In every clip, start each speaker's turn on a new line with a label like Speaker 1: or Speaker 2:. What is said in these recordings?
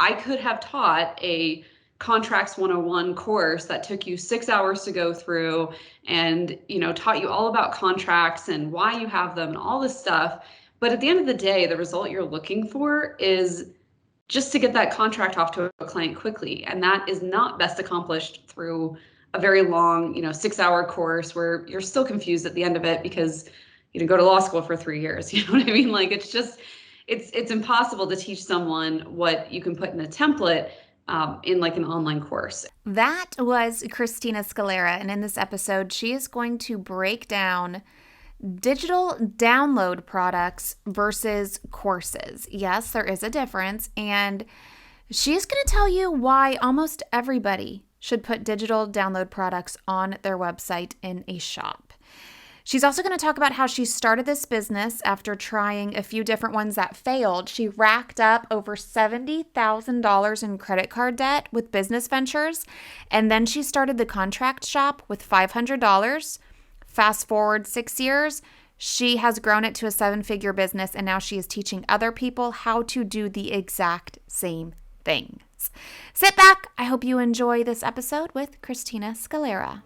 Speaker 1: I could have taught a contracts 101 course that took you 6 hours to go through and, taught you all about contracts and why you have them and all this stuff. But at the end of the day, the result you're looking for is just to get that contract off to a client quickly. And that is not best accomplished through a very long, 6 hour course where you're still confused at the end of it because you didn't go to law school for 3 years. You know what I mean? Like it's impossible to teach someone what you can put in a template in like an online course.
Speaker 2: That was Christina Scalera. And in this episode, she is going to break down digital download products versus courses. Yes, there is a difference. And she's going to tell you why almost everybody should put digital download products on their website in a shop. She's also going to talk about how she started this business after trying a few different ones that failed. She racked up over $70,000 in credit card debt with business ventures, and then she started the contract shop with $500. Fast forward 6 years, she has grown it to a 7-figure business, and now she is teaching other people how to do the exact same things. Sit back. I hope you enjoy this episode with Christina Scalera.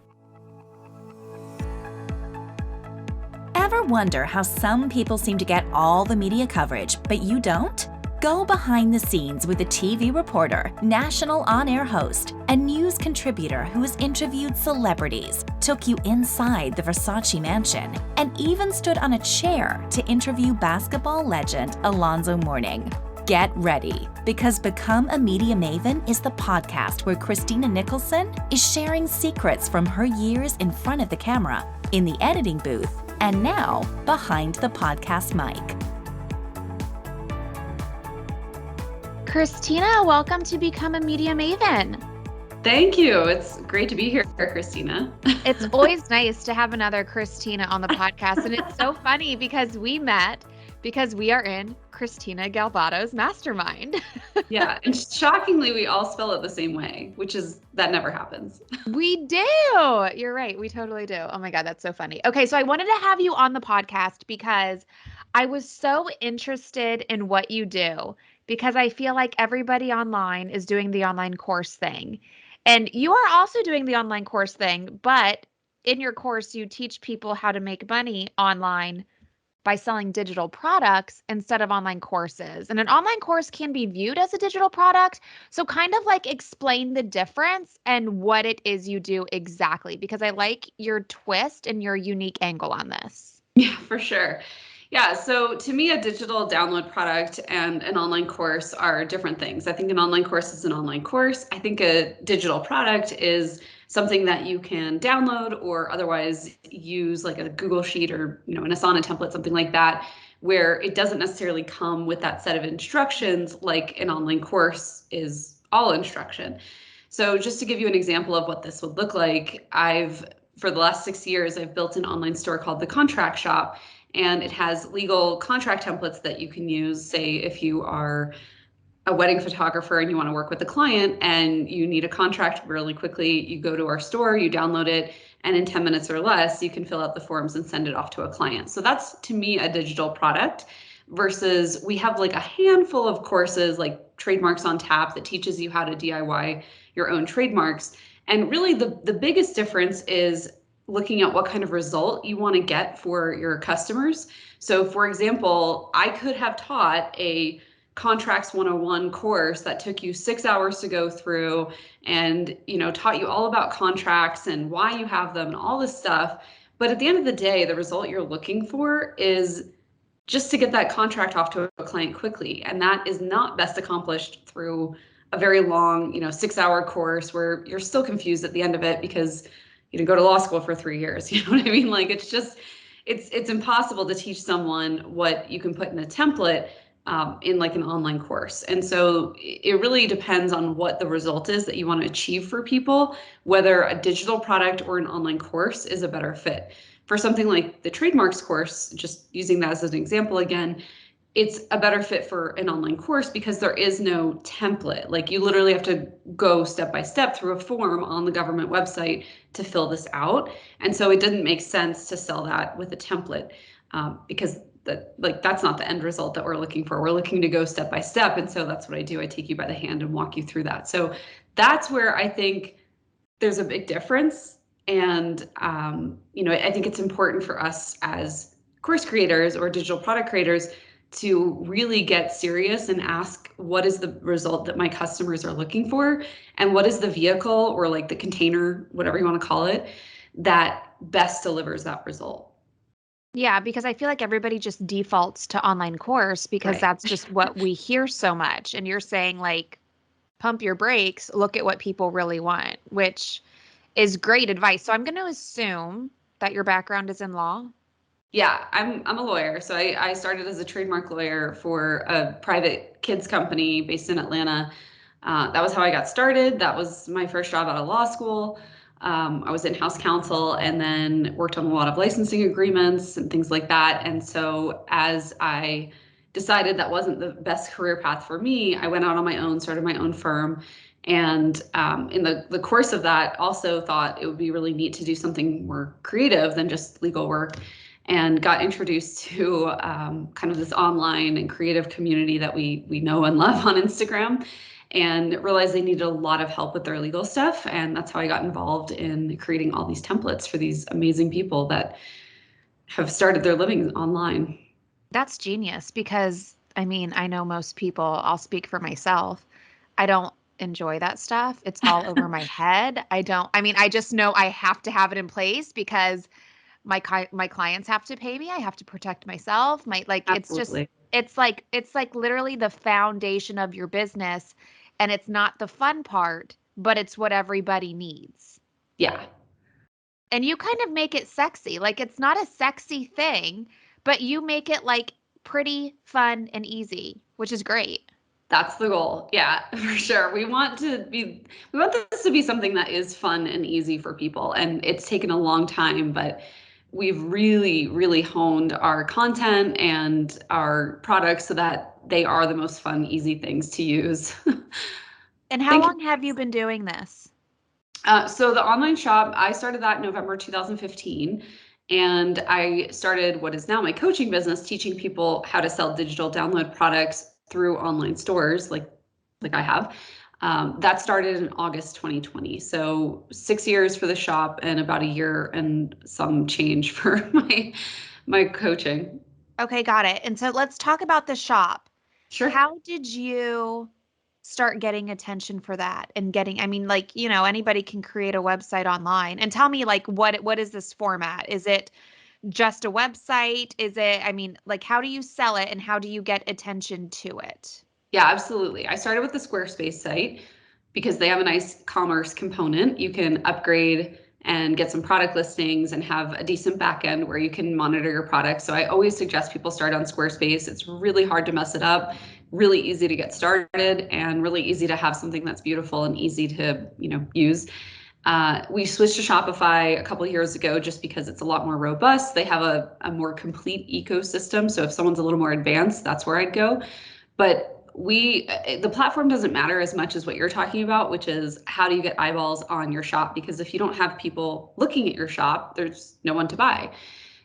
Speaker 3: Ever wonder how some people seem to get all the media coverage, but you don't? Go behind the scenes with a TV reporter, national on-air host, and news contributor who has interviewed celebrities, took you inside the Versace mansion, and even stood on a chair to interview basketball legend Alonzo Mourning. Get ready, because Become a Media Maven is the podcast where Christina Nicholson is sharing secrets from her years in front of the camera, in the editing booth, and now behind the podcast mic.
Speaker 2: Christina, welcome to Become a Media Maven.
Speaker 1: Thank you. It's great to be here, Christina.
Speaker 2: It's always nice to have another Christina on the podcast. And it's so funny because we met because we are in Christina Galbato's mastermind.
Speaker 1: Yeah. And shockingly, we all spell it the same way, that never happens.
Speaker 2: We do. You're right. We totally do. Oh my God, that's so funny. Okay. So I wanted to have you on the podcast because I was so interested in what you do, because I feel like everybody online is doing the online course thing. And you are also doing the online course thing, but in your course, you teach people how to make money online by selling digital products instead of online courses. And an online course can be viewed as a digital product. So kind of like explain the difference and what it is you do exactly, because I like your twist and your unique angle on this.
Speaker 1: Yeah, for sure. Yeah, so to me, a digital download product and an online course are different things. I think an online course is an online course. I think a digital product is something that you can download or otherwise use, like a Google Sheet or an Asana template, something like that, where it doesn't necessarily come with that set of instructions like an online course is all instruction. So just to give you an example of what this would look like, for the last 6 years, I've built an online store called The Contract Shop, and it has legal contract templates that you can use. Say if you are a wedding photographer and you want to work with a client and you need a contract really quickly, you go to our store, you download it, and in 10 minutes or less, you can fill out the forms and send it off to a client. So that's, to me, a digital product, versus we have like a handful of courses like Trademarks on Tap that teaches you how to DIY your own trademarks. And really the biggest difference is looking at what kind of result you want to get for your customers. So for example, I could have taught a Contracts 101 course that took you 6 hours to go through and, taught you all about contracts and why you have them and all this stuff. But at the end of the day, the result you're looking for is just to get that contract off to a client quickly. And that is not best accomplished through a very long, 6 hour course where you're still confused at the end of it because you didn't go to law school for 3 years. You know what I mean? Like it's impossible to teach someone what you can put in a template in like an online course. And so it really depends on what the result is that you want to achieve for people, whether a digital product or an online course is a better fit. For something like the trademarks course, just using that as an example again, it's a better fit for an online course because there is no template. Like you literally have to go step by step through a form on the government website to fill this out. And so it didn't make sense to sell that with a template because that's not the end result that we're looking for. We're looking to go step by step. And so that's what I do. I take you by the hand and walk you through that. So that's where I think there's a big difference. And, I think it's important for us as course creators or digital product creators to really get serious and ask, what is the result that my customers are looking for? And what is the vehicle or like the container, whatever you want to call it, that best delivers that result?
Speaker 2: Yeah, because I feel like everybody just defaults to online course because
Speaker 1: Right.
Speaker 2: that's just what we hear so much. And you're saying, like, pump your brakes, look at what people really want, which is great advice. So I'm going to assume that your background is in law.
Speaker 1: Yeah, I'm a lawyer. So I started as a trademark lawyer for a private kids company based in Atlanta. That was how I got started. That was my first job out of law school. I was in-house counsel and then worked on a lot of licensing agreements and things like that. And so as I decided that wasn't the best career path for me, I went out on my own, started my own firm. And in the course of that, also thought it would be really neat to do something more creative than just legal work, and got introduced to kind of this online and creative community that we know and love on Instagram, and realized they needed a lot of help with their legal stuff. And that's how I got involved in creating all these templates for these amazing people that have started their living online.
Speaker 2: That's genius because I mean, I know most people, I'll speak for myself. I don't enjoy that stuff. It's all over my head. I mean, I just know I have to have it in place because my clients have to pay me. I have to protect myself.
Speaker 1: Absolutely.
Speaker 2: It's like literally the foundation of your business, and it's not the fun part, but it's what everybody needs.
Speaker 1: Yeah.
Speaker 2: And you kind of make it sexy. Like it's not a sexy thing, but you make it like pretty fun and easy, which is great.
Speaker 1: That's the goal. Yeah, for sure. We want this to be something that is fun and easy for people. And it's taken a long time, but we've really, really honed our content and our products so that they are the most fun, easy things to use.
Speaker 2: And how
Speaker 1: Thank you.
Speaker 2: long have you been doing this?
Speaker 1: So the online shop, I started that in November 2015. And I started what is now my coaching business, teaching people how to sell digital download products through online stores like I have. That started in August 2020. So 6 years for the shop and about a year and some change for my coaching.
Speaker 2: Okay, got it. And so let's talk about the shop.
Speaker 1: Sure.
Speaker 2: How did you start getting attention for that and getting, I mean, like, anybody can create a website online. And tell me, like, what is this format? Is it just a website? Is it, I mean, like, how do you sell it and how do you get attention to it?
Speaker 1: Yeah, absolutely. I started with the Squarespace site because they have a nice commerce component. You can upgrade and get some product listings and have a decent backend where you can monitor your products. So I always suggest people start on Squarespace. It's really hard to mess it up, really easy to get started, and really easy to have something that's beautiful and easy to, use. We switched to Shopify a couple of years ago just because it's a lot more robust. They have a more complete ecosystem. So if someone's a little more advanced, that's where I'd go. But the platform doesn't matter as much as what you're talking about, which is how do you get eyeballs on your shop? Because if you don't have people looking at your shop, there's no one to buy.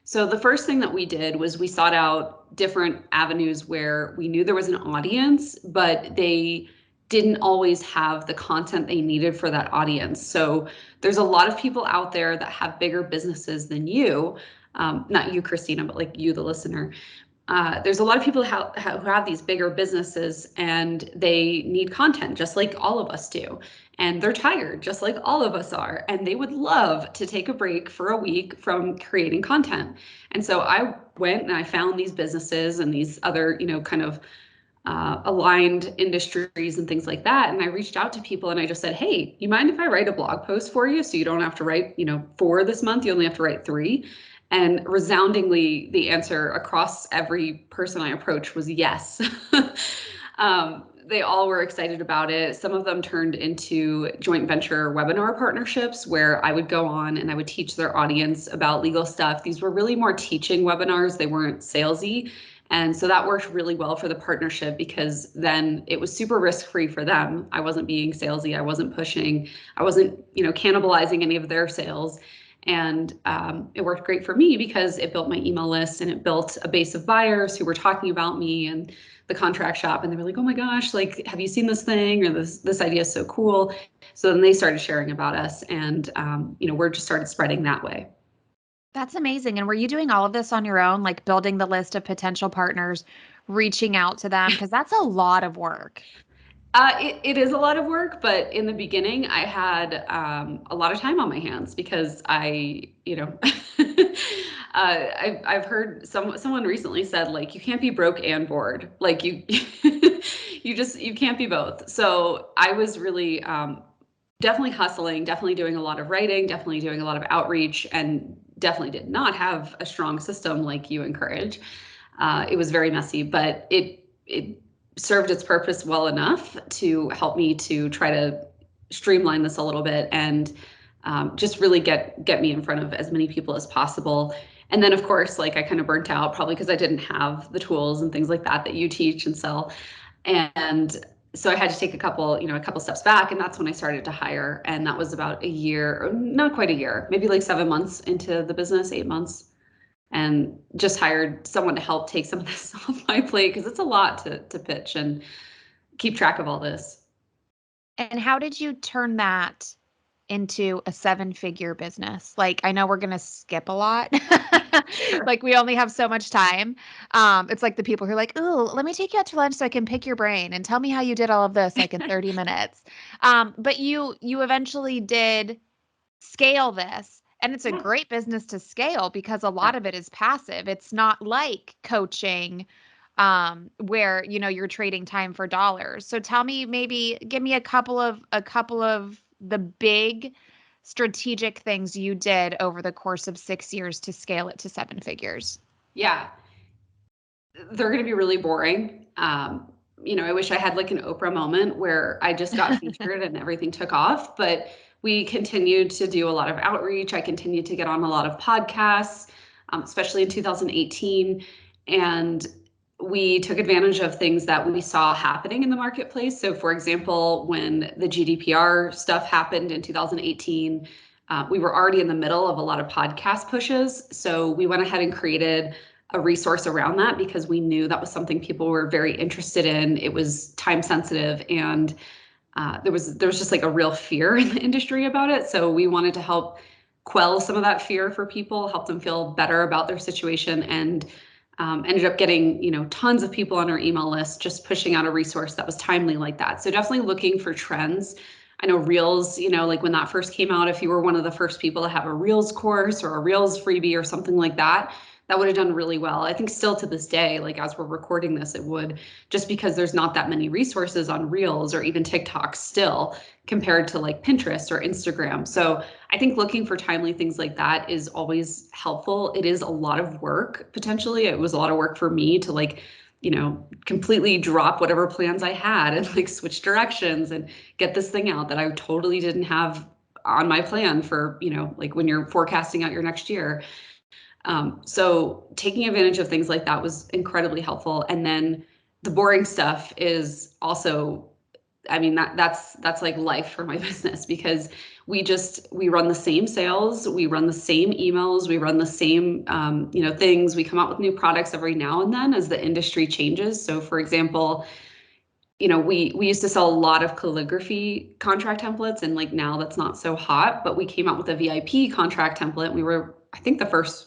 Speaker 1: So the first thing that we did was we sought out different avenues where we knew there was an audience, but they didn't always have the content they needed for that audience. So there's a lot of people out there that have bigger businesses than you, not you, Christina, but like you, the listener. There's a lot of people who have these bigger businesses and they need content just like all of us do. And they're tired just like all of us are. And they would love to take a break for a week from creating content. And so I went and I found these businesses and these other, kind of aligned industries and things like that. And I reached out to people and I just said, hey, you mind if I write a blog post for you? So you don't have to write, 4 this month, you only have to write 3. And resoundingly, the answer across every person I approached was yes. They all were excited about it. Some of them turned into joint venture webinar partnerships where I would go on and I would teach their audience about legal stuff. These were really more teaching webinars. They weren't salesy. And so that worked really well for the partnership because then it was super risk-free for them. I wasn't being salesy. I wasn't pushing. I wasn't, cannibalizing any of their sales. And it worked great for me because it built my email list and it built a base of buyers who were talking about me and the contract shop. And they were like, oh my gosh, like, have you seen this thing? Or this idea is so cool. So then they started sharing about us, and word just started spreading that way.
Speaker 2: That's amazing. And were you doing all of this on your own, like building the list of potential partners, reaching out to them? Because that's a lot of work.
Speaker 1: It is a lot of work, but in the beginning, I had a lot of time on my hands because I've heard someone recently said, like, you can't be broke and bored. Like, you you can't be both. So I was really definitely hustling, definitely doing a lot of writing, definitely doing a lot of outreach, and definitely did not have a strong system like you encourage. It was very messy, but it served its purpose well enough to help me to try to streamline this a little bit and just really get me in front of as many people as possible. And then, of course, like, I kind of burnt out, probably because I didn't have the tools and things like that you teach and sell. And so I had to take a couple steps back, and that's when I started to hire. And that was about a year, or not quite a year, maybe like 7 months into the business, 8 months, and just hired someone to help take some of this off my plate because it's a lot to pitch and keep track of all this.
Speaker 2: And how did you turn that into a seven-figure business? Like, I know we're going to skip a lot.
Speaker 1: Sure.
Speaker 2: Like, we only have so much time. It's like the people who are like, "Ooh, let me take you out to lunch so I can pick your brain and tell me how you did all of this like in 30 minutes." But you eventually did scale this, and it's a
Speaker 1: Yeah.
Speaker 2: great business to scale because a lot of it is passive. It's not like coaching, where you're trading time for dollars. So tell me, maybe give me a couple of the big strategic things you did over the course of 6 years to scale it to seven figures.
Speaker 1: Yeah. They're going to be really boring. I wish I had like an Oprah moment where I just got featured and everything took off, but we continued to do a lot of outreach. I continued to get on a lot of podcasts, especially in 2018. And we took advantage of things that we saw happening in the marketplace. So, for example, when the GDPR stuff happened in 2018, we were already in the middle of a lot of podcast pushes. So we went ahead and created a resource around that because we knew that was something people were very interested in. It was time sensitive, and there was just like a real fear in the industry about it. So we wanted to help quell some of that fear for people, help them feel better about their situation, and ended up getting tons of people on our email list, just pushing out a resource that was timely like that. So definitely looking for trends. I know Reels, like when that first came out, if you were one of the first people to have a Reels course or a Reels freebie or something like that, that would have done really well. I think still to this day, like as we're recording this, it would, just because there's not that many resources on Reels or even TikTok still compared to like Pinterest or Instagram. So I think looking for timely things like that is always helpful. It is a lot of work, potentially. It was a lot of work for me to completely drop whatever plans I had and like switch directions and get this thing out that I totally didn't have on my plan for, like when you're forecasting out your next year. So taking advantage of things like that was incredibly helpful. And then the boring stuff is also, I mean, that's like life for my business because we run the same sales, we run the same emails, we run the same, things. We come out with new products every now and then as the industry changes. So for example, we used to sell a lot of calligraphy contract templates, and like now that's not so hot, but we came out with a VIP contract template. We were, I think, the first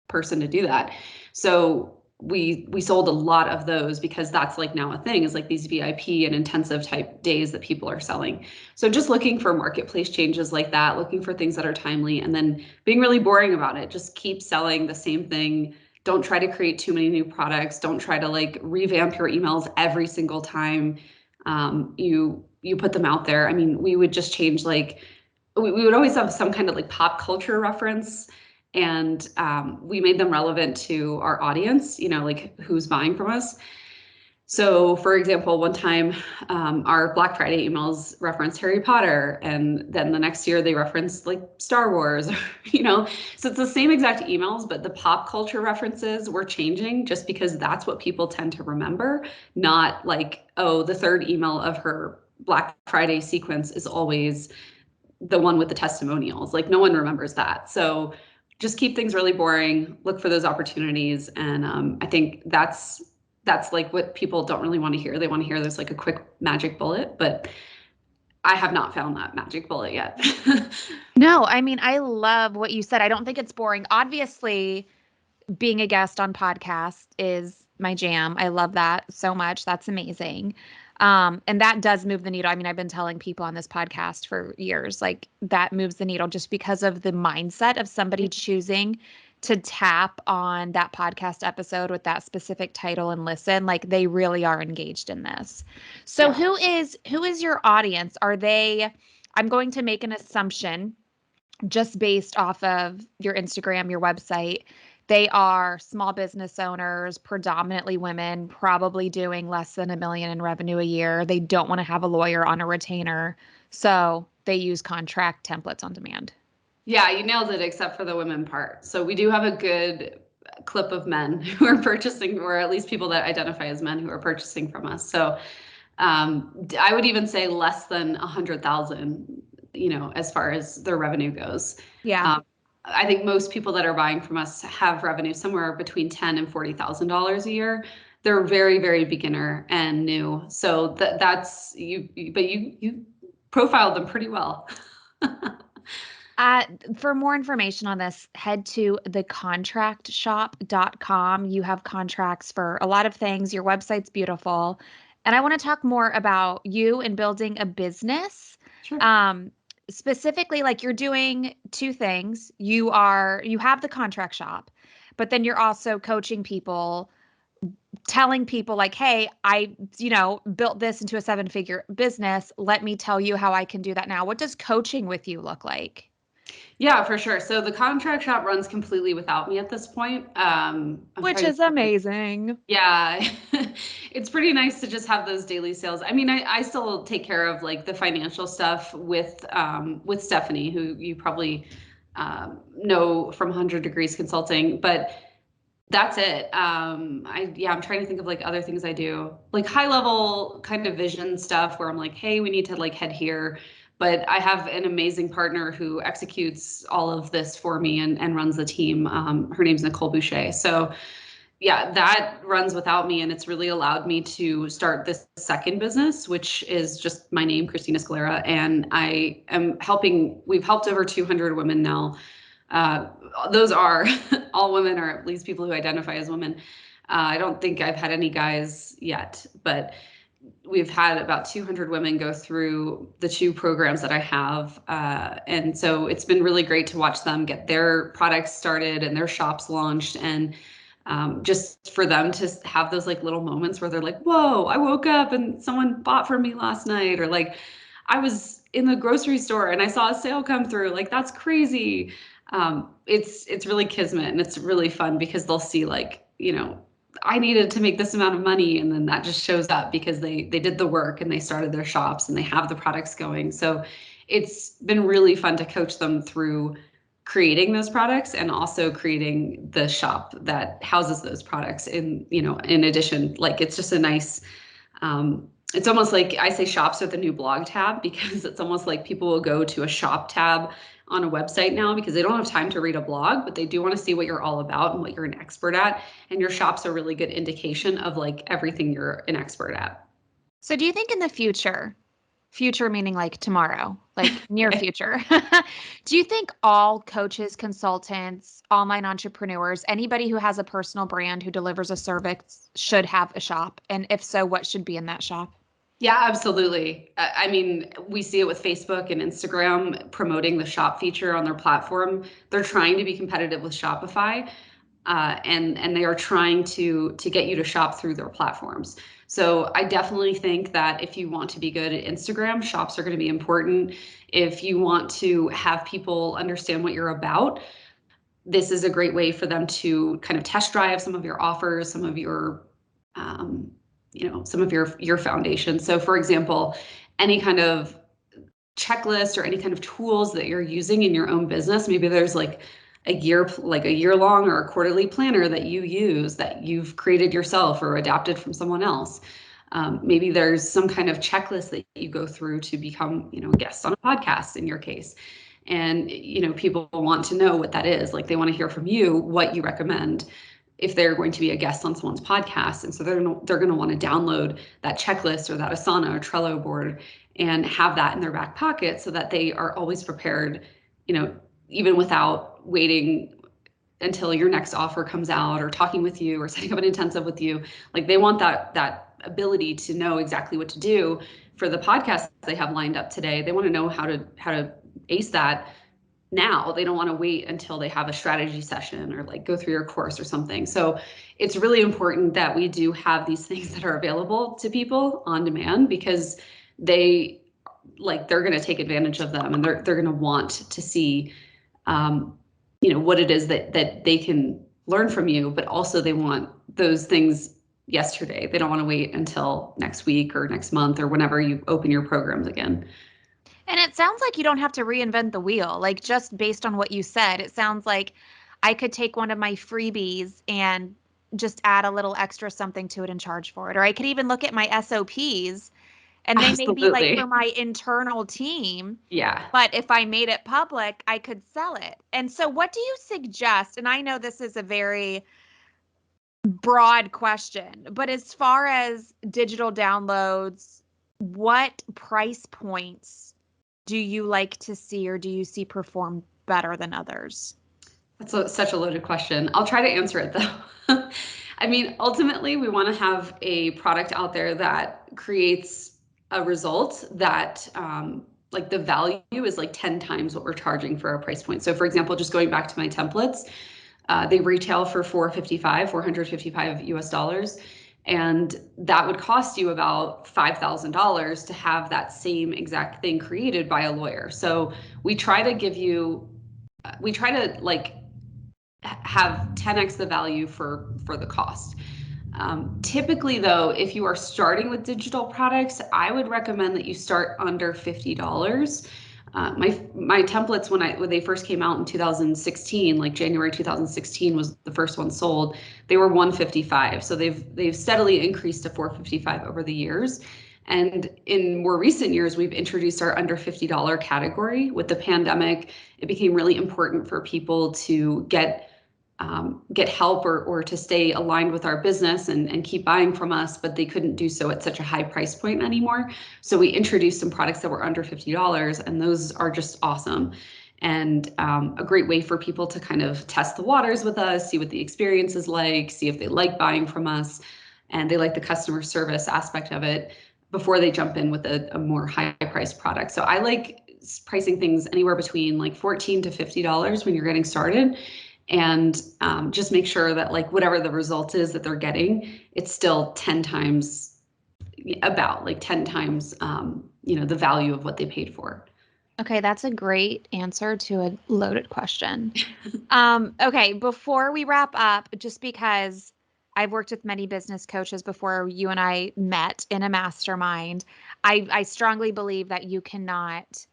Speaker 1: person to do that. So we sold a lot of those because that's like now a thing, is like these VIP and intensive type days that people are selling. So just looking for marketplace changes like that, looking for things that are timely, and then being really boring about it. Just keep selling the same thing. Don't try to create too many new products. Don't try to like revamp your emails every single time you put them out there. I mean, we would just change, like we would always have some kind of like pop culture reference, and we made them relevant to our audience, like who's buying from us. So for example, one time our Black Friday emails referenced Harry Potter, and then the next year they referenced like Star Wars, so it's the same exact emails, but the pop culture references were changing just because that's what people tend to remember, not like, oh, the third email of her Black Friday sequence is always the one with the testimonials. Like no one remembers that. So just keep things really boring, look for those opportunities. And I think that's like what people don't really want to hear. They want to hear there's like a quick magic bullet, but I have not found that magic bullet yet.
Speaker 2: No, I mean, I love what you said. I don't think it's boring. Obviously, being a guest on podcast is my jam. I love that so much. That's amazing. And that does move the needle. I mean, I've been telling people on this podcast for years, like that moves the needle just because of the mindset of somebody choosing to tap on that podcast episode with that specific title and listen. Like they really are engaged in this. So
Speaker 1: Yeah.
Speaker 2: who is your audience? Are they, I'm going to make an assumption just based off of your Instagram, your website. They are small business owners, predominantly women, probably doing less than $1 million in revenue a year. They don't want to have a lawyer on a retainer, so they use contract templates on demand.
Speaker 1: Yeah, you nailed it, except for the women part. So we do have a good clip of men who are purchasing, or at least people that identify as men who are purchasing from us. So I would even say less than 100,000, as far as their revenue goes.
Speaker 2: Yeah.
Speaker 1: I think most people that are buying from us have revenue somewhere between $10,000 and $40,000 a year. They're very, very beginner and new. So that's you, but you profiled them pretty well.
Speaker 2: For more information on this, head to thecontractshop.com. You have contracts for a lot of things. Your website's beautiful. And I want to talk more about you and building a business.
Speaker 1: Sure.
Speaker 2: Specifically, like you're doing two things. You have the contract shop, but then you're also coaching people, telling people like, hey, I, built this into a 7-figure business. Let me tell you how I can do that now. What does coaching with you look like?
Speaker 1: Yeah, for sure. So the contract shop runs completely without me at this point.
Speaker 2: Which is amazing.
Speaker 1: Yeah, it's pretty nice to just have those daily sales. I mean, I still take care of like the financial stuff with Stephanie, who you probably know from 100 Degrees Consulting, but that's it. I'm trying to think of like other things I do, like high level kind of vision stuff where I'm like, hey, we need to like head here. But I have an amazing partner who executes all of this for me and runs the team. Her name's Nicole Boucher. So yeah, that runs without me. And it's really allowed me to start this second business, which is just my name, Christina Scalera. And we've helped over 200 women now. Those are all women, or at least people who identify as women. I don't think I've had any guys yet, but we've had about 200 women go through the 2 programs that I have. And so it's been really great to watch them get their products started and their shops launched. And just for them to have those like little moments where they're like, whoa, I woke up and someone bought from me last night. Or like, I was in the grocery store and I saw a sale come through. Like, that's crazy. It's really kismet, and it's really fun because they'll see like, I needed to make this amount of money, and then that just shows up because they did the work and they started their shops and they have the products going. So it's been really fun to coach them through creating those products and also creating the shop that houses those products in addition. Like, it's just a nice, it's almost like I say shops with a new blog tab, because it's almost like people will go to a shop tab on a website now because they don't have time to read a blog, but they do want to see what you're all about and what you're an expert at. And your shop's a really good indication of like everything you're an expert at.
Speaker 2: So do you think in the future meaning like tomorrow, like near future, do you think all coaches, consultants, online entrepreneurs, anybody who has a personal brand who delivers a service should have a shop? And if so, what should be in that shop?
Speaker 1: Yeah, absolutely. I mean, we see it with Facebook and Instagram promoting the shop feature on their platform. They're trying to be competitive with Shopify, and they are trying to get you to shop through their platforms. So I definitely think that if you want to be good at Instagram, shops are going to be important. If you want to have people understand what you're about, this is a great way for them to kind of test drive some of your offers, some of your some of your foundation. So for example, any kind of checklist or any kind of tools that you're using in your own business, maybe there's like a year long or a quarterly planner that you use that you've created yourself or adapted from someone else. Maybe there's some kind of checklist that you go through to become, a guest on a podcast in your case. And, people want to know what that is. Like they want to hear from you what you recommend if they're going to be a guest on someone's podcast. And so they're going to want to download that checklist or that Asana or Trello board and have that in their back pocket so that they are always prepared, even without waiting until your next offer comes out or talking with you or setting up an intensive with you. Like they want that ability to know exactly what to do for the podcast they have lined up today. They want to know how to ace that now. They don't want to wait until they have a strategy session or like go through your course or something. So it's really important that we do have these things that are available to people on demand, because they're going to take advantage of them, and they're going to want to see what it is that they can learn from you, but also they want those things yesterday. They don't want to wait until next week or next month or whenever you open your programs again.
Speaker 2: And it sounds like you don't have to reinvent the wheel. Like just based on what you said, it sounds like I could take one of my freebies and just add a little extra something to it and charge for it. Or I could even look at my SOPs and they may be like for my internal team.
Speaker 1: Yeah.
Speaker 2: But if I made it public, I could sell it. And so what do you suggest? And I know this is a very broad question, but as far as digital downloads, what price points do you like to see, or do you see perform better than others?
Speaker 1: That's such a loaded question. I'll try to answer it though. I mean, ultimately, we want to have a product out there that creates a result that like the value is like 10 times what we're charging for our price point. So for example, just going back to my templates, they retail for $455 US dollars. And that would cost you about $5,000 to have that same exact thing created by a lawyer. So we try to like have 10x the value for the cost. Typically though, if you are starting with digital products, I would recommend that you start under $50. My templates when they first came out in 2016, like January 2016 was the first one sold, they were $155. So they've steadily increased to $455 over the years. And in more recent years, we've introduced our under $50 category. With the pandemic, it became really important for people to get help or to stay aligned with our business and keep buying from us, but they couldn't do so at such a high price point anymore. So we introduced some products that were under $50, and those are just awesome. And a great way for people to kind of test the waters with us, see what the experience is like, see if they like buying from us, and they like the customer service aspect of it before they jump in with a more high priced product. So I like pricing things anywhere between like $14 to $50 when you're getting started. And just make sure that like whatever the result is that they're getting, it's still 10 times the value of what they paid for.
Speaker 2: Okay, that's a great answer to a loaded question. Okay, before we wrap up, just because I've worked with many business coaches before you and I met in a mastermind, I strongly believe that you cannot,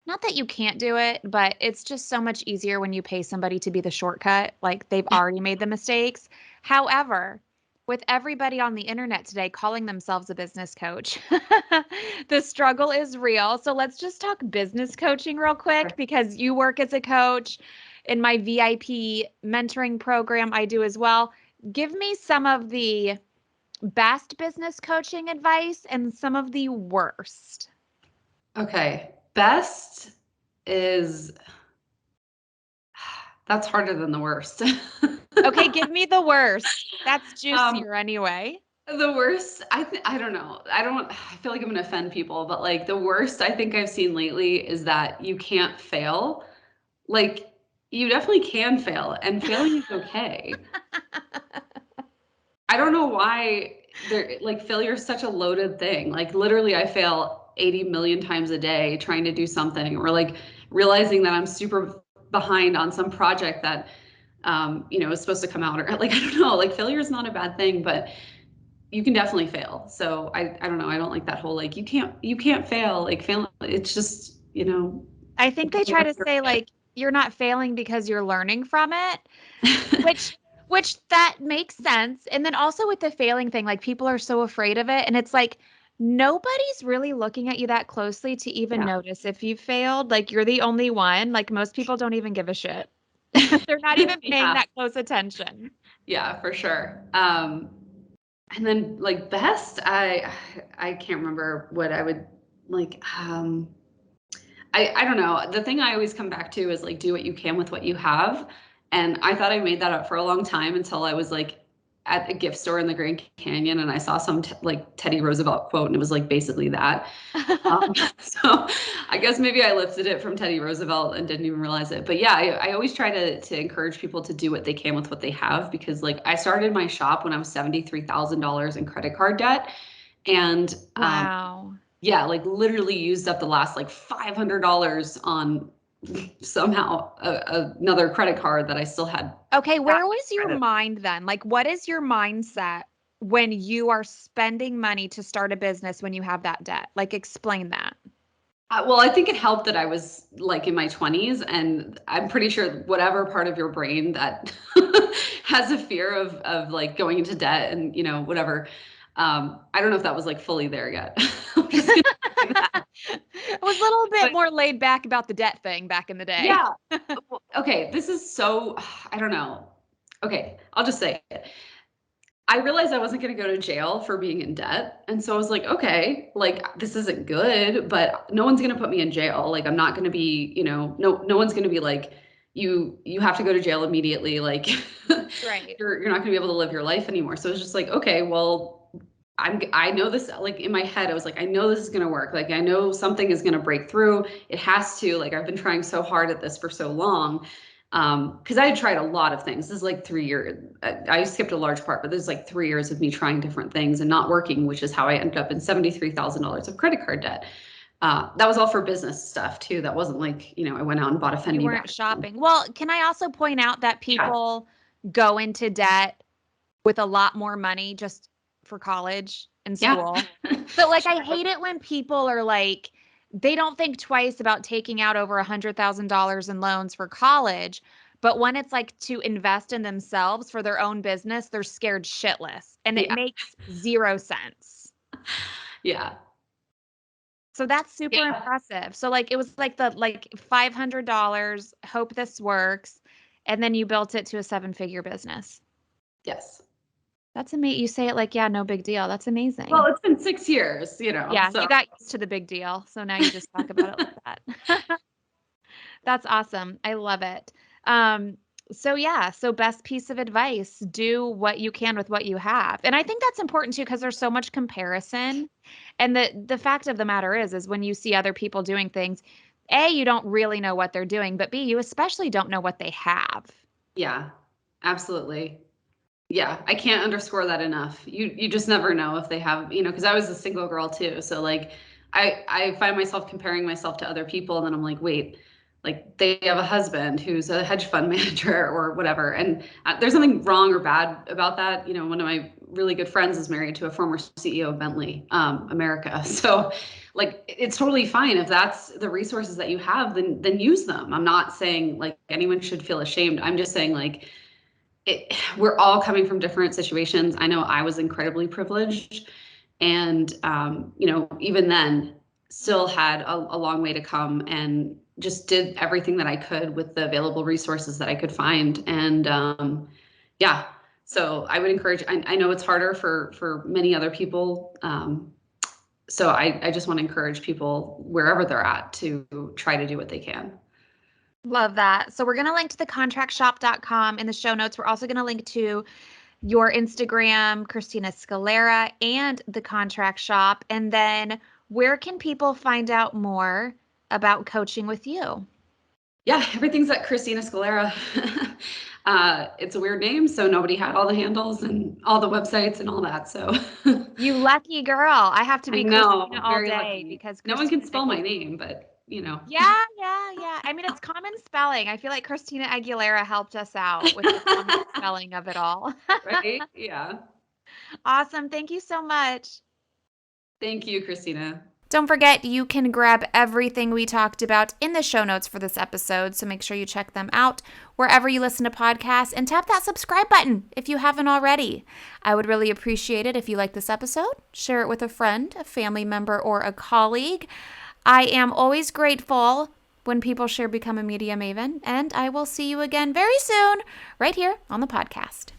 Speaker 2: not that you can't do it, but it's just so much easier when you pay somebody to be the shortcut. Like they've already made the mistakes. However, with everybody on the internet today calling themselves a business coach, the struggle is real. So let's just talk business coaching real quick, because you work as a coach. In my VIP mentoring program, I do as well. Give me some of the best business coaching advice and some of the worst.
Speaker 1: Okay. Best is, that's harder than the worst.
Speaker 2: Okay, give me the worst. That's juicier anyway.
Speaker 1: The worst, I don't know. I feel like I'm gonna offend people, but like the worst I think I've seen lately is that you can't fail. Like you definitely can fail, and failing is okay. I don't know why failure is such a loaded thing. Like literally I fail 80 million times a day trying to do something, or like realizing that I'm super behind on some project that is supposed to come out, or like I don't know, like failure is not a bad thing, but you can definitely fail. So I don't know, I don't like that whole like you can't fail, like fail, it's just
Speaker 2: I think they try to say like you're not failing because you're learning from it, which Which that makes sense. And then also with the failing thing, like people are so afraid of it. And it's like nobody's really looking at you that closely to even
Speaker 1: Yeah.
Speaker 2: notice if you failed. Like you're the only one. Like most people don't even give a shit. They're not even paying
Speaker 1: Yeah.
Speaker 2: that close attention.
Speaker 1: Yeah, for sure. And then like best, I can't remember what I would like. I don't know. The thing I always come back to is like do what you can with what you have. And I thought I made that up for a long time until I was like at a gift store in the Grand Canyon and I saw some like Teddy Roosevelt quote and it was like basically that. So I guess maybe I lifted it from Teddy Roosevelt and didn't even realize it. But yeah, I always try to encourage people to do what they can with what they have because like I started my shop when I was $73,000 in credit card debt. And
Speaker 2: Wow.
Speaker 1: yeah, like literally used up the last like $500 on somehow another credit card that I still had.
Speaker 2: Okay, where was your
Speaker 1: Credit.
Speaker 2: mind then? Like, what is your mindset when you are spending money to start a business when you have that debt? Like, explain that.
Speaker 1: Well, I think it helped that I was like in my 20s, and I'm pretty sure whatever part of your brain that has a fear of like going into debt and you know whatever. I don't know if that was like fully there yet. I'm just gonna say that.
Speaker 2: It was a little bit
Speaker 1: But
Speaker 2: more laid back about the debt thing back in the day.
Speaker 1: yeah, okay, this is so I don't know. Okay, I'll just say it. I realized I wasn't going to go to jail for being in debt. And so I was like, okay, like this isn't good, but no one's going to put me in jail. Like I'm not going to be, you know, no one's going to be like you have to go to jail immediately like
Speaker 2: Right.
Speaker 1: you're not going to be able to live your life anymore. So it's just like, okay, well, I know this like in my head I was like I know this is going to work. Like I know something is going to break through. It has to. Like I've been trying so hard at this for so long. Because I had tried a lot of things. This is like 3 years. I skipped a large part, but there's like 3 years of me trying different things and not working, which is how I ended up in $73,000 of credit card debt. That was all for business stuff too. That wasn't like, you know, I went out and bought a
Speaker 2: You
Speaker 1: Fendi
Speaker 2: weren't
Speaker 1: bag.
Speaker 2: shopping. Well, can I also point out that
Speaker 1: Yeah.
Speaker 2: people go into debt with a lot more money just for college and
Speaker 1: Yeah.
Speaker 2: school? But like, I hate it when people are like, they don't think twice about taking out over $100,000 in loans for college. But when it's like to invest in themselves for their own business, they're scared shitless. And it
Speaker 1: Yeah.
Speaker 2: makes zero sense.
Speaker 1: Yeah.
Speaker 2: So that's super
Speaker 1: Yeah.
Speaker 2: impressive. So like it was like the like $500, hope this works, and then you built it to a seven-figure business.
Speaker 1: Yes.
Speaker 2: That's amazing. You say it like, yeah, no big deal. That's
Speaker 1: Well,
Speaker 2: amazing.
Speaker 1: it's been 6 years, you know,
Speaker 2: Yeah,
Speaker 1: so
Speaker 2: you got used to the big deal. So now you just talk about it like that. That's awesome. I love it. Um, so yeah, so best piece of advice, do what you can with what you have. And I think that's important too, because there's so much comparison. And the fact of the matter is when you see other people doing things, A, you don't really know what they're doing, but B, you especially don't know what they have.
Speaker 1: yeah, absolutely. Yeah, I can't underscore that enough. You just never know if they have, you know, because I was a single girl too. So like I find myself comparing myself to other people and then I'm like, wait, like they have a husband who's a hedge fund manager or whatever. And there's nothing wrong or bad about that. You know, one of my really good friends is married to a former CEO of Bentley, America. So like it's totally fine if that's the resources that you have, then use them. I'm not saying like anyone should feel ashamed. I'm just saying like we're all coming from different situations. I know I was incredibly privileged, and you know, even then, still had a long way to come, and just did everything that I could with the available resources that I could find. And yeah, so I would encourage. I know it's harder for many other people. So I just want to encourage people wherever they're at to try to do what they can.
Speaker 2: Love that. So we're going to link to the contractshop.com in the show notes. We're also going to link to your Instagram, Christina Scalera, and the contract shop. And then where can people find out more about coaching with you?
Speaker 1: Yeah, everything's at Christina Scalera. It's a weird name, so nobody had all the handles and all the websites and all that. So
Speaker 2: You lucky girl. I have to
Speaker 1: I
Speaker 2: be Christina
Speaker 1: know,
Speaker 2: all
Speaker 1: very
Speaker 2: day
Speaker 1: lucky.
Speaker 2: because
Speaker 1: No one can
Speaker 2: Christina
Speaker 1: spell my
Speaker 2: Nichols.
Speaker 1: name, but you know,
Speaker 2: Yeah, yeah, yeah. I mean, it's common spelling. I feel like Christina Aguilera helped us out with the common spelling of it all.
Speaker 1: right? Yeah.
Speaker 2: Awesome. Thank you so much.
Speaker 1: Thank you, Christina.
Speaker 2: Don't forget, you can grab everything we talked about in the show notes for this episode, so make sure you check them out wherever you listen to podcasts and tap that subscribe button if you haven't already. I would really appreciate it if you like this episode. Share it with a friend, a family member, or a colleague. I am always grateful when people share Become a Media Maven, and I will see you again very soon right here on the podcast.